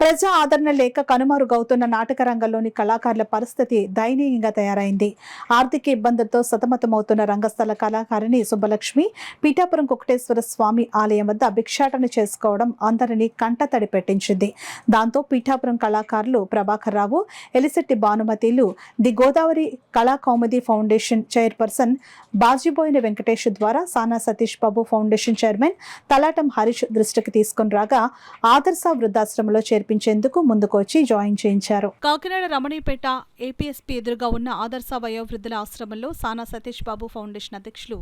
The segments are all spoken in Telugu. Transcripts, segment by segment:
ప్రజా ఆదరణ లేక కనుమరుగవుతున్న నాటక రంగంలోని కళాకారుల పరిస్థితి దయనీయంగా తయారైంది. ఆర్థిక ఇబ్బందులతో సతమతమవుతున్న రంగస్థల కళాకారిణి సుబ్బలక్ష్మి పీఠాపురం కుక్కటేశ్వర స్వామి ఆలయం వద్ద భిక్షాటన చేసుకోవడం అందరినీ కంటతడి పెట్టించింది. దాంతో పీఠాపురం కళాకారులు ప్రభాకర్ రావు, ఎలిశెట్టి భానుమతిలు the Godavari Kalakaumudi foundation chairperson Bajiboyina Venkatesh ద్వారా సానా సతీష్ బాబు ఫౌండేషన్ చైర్మన్ తలాటం హరీష్ దృష్టికి తీసుకుని రాగా ఆదర్శ వృద్ధాశ్రమంలో చేర్పించేందుకు ముందుకు వచ్చి జాయిన్ చేయించారు. కాకినాడ రమణీపేట ఏపీఎస్పీ ఎదురుగా ఉన్న ఆదర్శ వయోవృద్ధుల ఆశ్రమంలో సానా సతీష్ బాబు ఫౌండేషన్ అధ్యక్షులు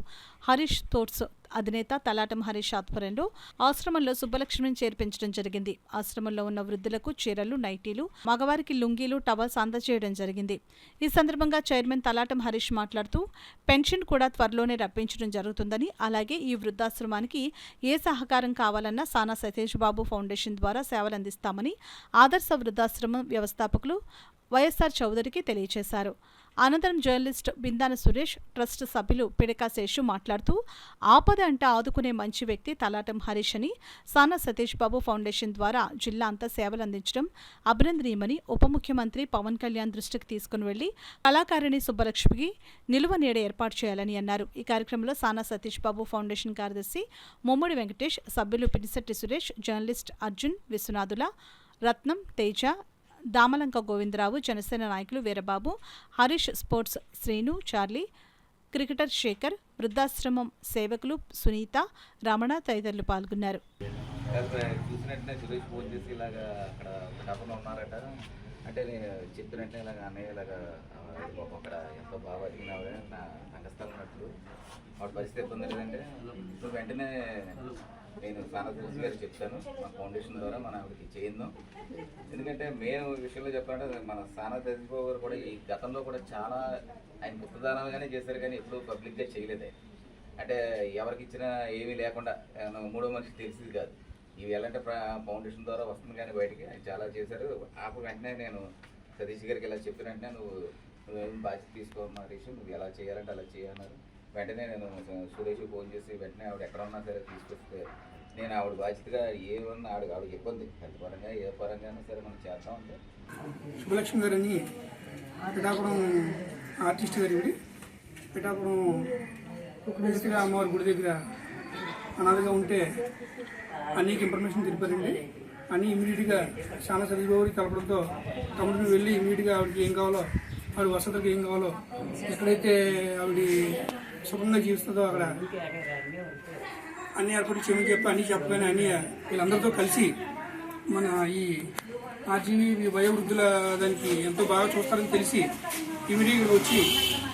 హరీష్ తోట్స్ అధినేత తలాటం హరీష్ ఆధ్వర్యంలో ఆశ్రమంలో సుబ్బలక్ష్మిని చేర్పించడం జరిగింది. ఆశ్రమంలో ఉన్న వృద్ధులకు చీరలు, నైటీలు, మగవారికి లుంగీలు, టవల్స్ అందజేయడం జరిగింది. ఈ సందర్భంగా చైర్మన్ తలాటం హరీష్ మాట్లాడుతూ పెన్షన్ కూడా త్వరలోనే రప్పించడం జరుగుతుందని, అలాగే ఈ వృద్ధాశ్రమానికి ఏ సహకారం కావాలన్నా సానా సతీష్ బాబు ఫౌండేషన్ ద్వారా సేవలు అందిస్తామని ఆదర్శ వృద్ధాశ్రమం వ్యవస్థాపకులు వైఎస్ఆర్ చౌదరికి తెలియజేశారు. అనంతరం జర్నలిస్ట్ బిందాన సురేష్, ట్రస్ట్ సభ్యులు పిడకా శేషు మాట్లాడుతూ ఆపద అంటే ఆదుకునే మంచి వ్యక్తి తలాటం హరీష్ అని, సానా సతీష్ బాబు ఫౌండేషన్ ద్వారా జిల్లా అంతా సేవలు అందించడం అభినందనీయమని ఉప ముఖ్యమంత్రి పవన్ కళ్యాణ్ దృష్టికి తీసుకుని వెళ్లి కళాకారిణి సుబ్బలక్ష్మికి నిలువ నీడ ఏర్పాటు చేయాలని అన్నారు. ఈ కార్యక్రమంలో సానా సతీష్ బాబు ఫౌండేషన్ కార్యదర్శి ముమ్మడి వెంకటేష్, సభ్యులు పినిశెట్టి సురేష్, జర్నలిస్ట్ అర్జున్, విశ్వనాథుల, రత్నం, తేజ, దామలంక గోవిందరావు, జనసేన నాయకులు Veerababu, Harish, sports Srinu, Charlie, cricketer Sekhar, వృద్ధాశ్రమం సేవకులు సునీత, రమణ తదితరులు పాల్గొన్నారు. అంటే నేను చెప్పినట్టే ఇలాగ అన్నయ్య ఇలాగా అక్కడ ఎంతో బాగా అడిగినావు నా రంగస్థలం ఉన్నట్లు వాడి పరిస్థితి ఇబ్బంది లేదంటే నువ్వు వెంటనే నేను సానా సతీష్ గారికి చెప్తాను, మా ఫౌండేషన్ ద్వారా మనం ఆవిడకి చేయిందాం. ఎందుకంటే మెయిన్ విషయంలో చెప్పాలంటే మన సానా సతీష్ బాబు గారు కూడా ఈ గతంలో కూడా చాలా ఆయన గుప్తదానాలుగానే చేశారు, కానీ ఎప్పుడూ పబ్లిక్గా చేయలేదు. అంటే ఎవరికి ఇచ్చినా ఏమీ లేకుండా మూడో మనిషికి తెలిసింది కాదు. ఇవి ఎలాంటి ఫౌండేషన్ ద్వారా వస్తుంది కానీ బయటికి ఆయన చాలా చేశారు. అప్పుడు వెంటనే నేను సతీష్ గారికి ఇలా చెప్పిన వెంటనే నువ్వేమి బాధ్యత తీసుకోమా హరీష్, నువ్వు ఎలా చేయాలంటే అలా చేయన్నారు. వెంటనే నేను సురేష్ ఫోన్ చేసి వెంటనే ఆవిడ ఎక్కడ ఉన్నా సరే తీసుకొస్తే నేను ఆవిడ బాధ్యతగా ఏమన్నా ఆవిడకి ఇబ్బంది హెల్త్ పరంగా ఏ పరంగానే సరే మనం చేద్దాం అంటే. సుబ్బలక్ష్మి గారని పిఠాపురం ఆర్టిస్ట్ గారి పిఠాపురం దగ్గర అమ్మవారి గుడి దగ్గర అనాథగా ఉంటే అన్నికి ఇన్ఫర్మేషన్ తెలిపారండి. అన్నీ ఇమీడియట్గా సానా సతీష్ బాబుకి కలపడంతో తమ్ముడిని వెళ్ళి ఇమీడియట్గా ఆవిడకి ఏం కావాలో, ఆవిడ వసతులకు ఏం కావాలో, ఎక్కడైతే ఆవిడ సుఖంగా జీవిస్తుందో అక్కడ అన్ని ఏర్పాటు చేయమని చెప్పి అన్నీ చెప్పగానే అన్నీ వీళ్ళందరితో కలిసి మన ఈ ఆర్జీవీ వయోవృద్ధుల దానికి ఎంతో బాగా చూస్తారని తెలిసి ఇమీడియట్గా వచ్చి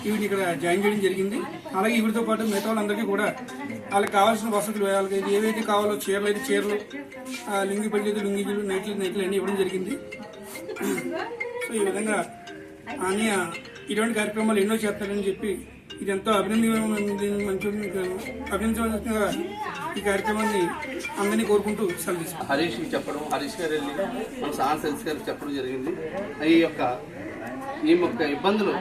ఈవిని ఇక్కడ జాయిన్ చేయడం జరిగింది. అలాగే ఈవిడితో పాటు మిగతా వాళ్ళందరికీ కూడా వాళ్ళకి కావాల్సిన వసతులు, వాళ్ళకి ఏవైతే కావాలో చీరలు అయితే చీరలు, లుంగి పడితే లుంగిలు, నైట్లు అన్నీ ఇవ్వడం జరిగింది. సో ఈ విధంగా అన్నయ్య ఇటువంటి కార్యక్రమాలు ఎన్నో చేస్తారని చెప్పి ఇది ఎంతో అభినందించవలసిందిగా ఈ కార్యక్రమాన్ని అందరినీ కోరుకుంటూ సెలవు. హరీష్ చెప్పడం, హరీష్ గారు వెళ్ళి మన సానా సతీష్ గారికి చెప్పడం జరిగింది. ఈ యొక్క ఇబ్బందులు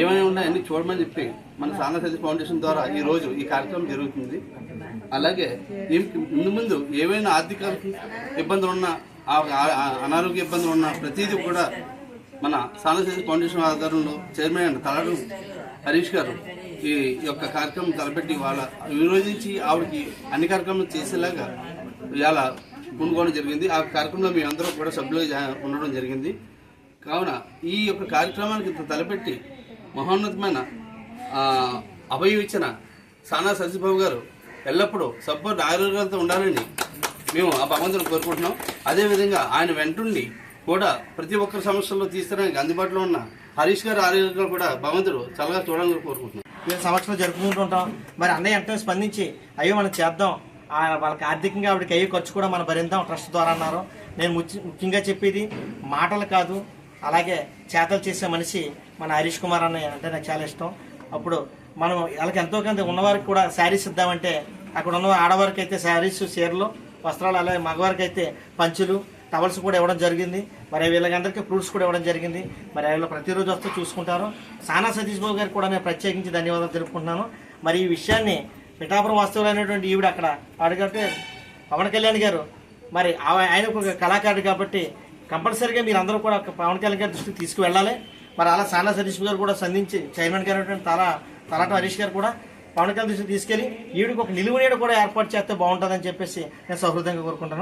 ఏమైనా ఉన్నాయన్నీ చూడమని చెప్పి మన సానా సతీష్ ఫౌండేషన్ ద్వారా ఈరోజు ఈ కార్యక్రమం జరుగుతుంది. అలాగే ముందు ఏవైనా ఆర్థిక ఇబ్బందులు ఉన్నా, అనారోగ్య ఇబ్బందులు ఉన్నా ప్రతిదీ కూడా మన సానా సతీష్ ఫౌండేషన్ ఆధ్వర్యంలో చైర్మన్ అయిన తలాటం హరీష్ గారు ఈ యొక్క కార్యక్రమం తలపెట్టి వాళ్ళ విరోధించి ఆవిడకి అన్ని కార్యక్రమాలు చేసేలాగా ఇవాళ పూనుకోవడం జరిగింది. ఆ కార్యక్రమంలో మేమందరూ కూడా సభ్యులుగా ఉండడం జరిగింది. కావున ఈ యొక్క కార్యక్రమానికి తలపెట్టి మహోన్నతమైన అభయం ఇచ్చిన సానా సతీష్ బాబు గారు ఎల్లప్పుడూ సపోర్ట్ ఆరోగ్యాలతో ఉండాలని మేము ఆ భగవంతుని కోరుకుంటున్నాం. అదేవిధంగా ఆయన వెంటుండి కూడా ప్రతి ఒక్కరి సమస్యల్లో తీసుకోవడానికి అందుబాటులో ఉన్న హరీష్ గారి ఆరోగ్యాలు కూడా భగవంతుడు చల్లగా చూడాలని కోరుకుంటున్నాం. వీళ్ళ సమక్షంలో జరుపుకుంటుంటాం. మరి అన్నయ్య వెంటనే స్పందించి అయ్యో మనం చేద్దాం, వాళ్ళకి ఆర్థికంగా ఆవిడకి అయ్యే ఖర్చు కూడా మనం భరిద్దాం ట్రస్ట్ ద్వారా అన్నారు. నేను ముఖ్యంగా చెప్పేది మాటలు కాదు, అలాగే చేతలు చేసే మనిషి మన హరీష్ కుమార్ అన్నయ్య అంటే నాకు చాలా ఇష్టం. అప్పుడు మనం వాళ్ళకి ఎంతో కొంత ఉన్నవారికి కూడా శారీస్ ఇద్దామంటే అక్కడ ఉన్న ఆడవారికి అయితే శారీస్, చీరలు, వస్త్రాలు, అలాగే మగవారికి అయితే పంచులు, టవల్స్ కూడా ఇవ్వడం జరిగింది. మరి వీళ్ళకందరికీ ఫ్రూట్స్ కూడా ఇవ్వడం జరిగింది. మరి వీళ్ళు ప్రతిరోజు వస్తూ చూసుకుంటారు. సానా సతీష్ బాబు గారికి కూడా నేను ప్రత్యేకించి ధన్యవాదాలు తెలుపుకుంటున్నాను. మరి ఈ విషయాన్ని పిఠాపురం వాస్తవులు అనేటువంటి ఈవిడ అక్కడ అడిగితే పవన్ కళ్యాణ్ గారు మరి ఆయన ఒక కళాకారుడు కాబట్టి కంపల్సరీగా మీరు అందరూ కూడా పవన్ కళ్యాణ్ గారి దృష్టికి తీసుకువెళ్ళాలి. మరి అలా సానా సతీష్ గారు కూడా సంధించి చైర్మన్ గారు తలాట హరీష్ గారు కూడా పవన్ కళ్యాణ్ దృష్టికి తీసుకెళ్లి ఈవిడికి ఒక నిలువునీడ కూడా ఏర్పాటు చేస్తే బాగుంటుందని చెప్పేసి నేను సహృదయంగా కోరుకుంటున్నాను.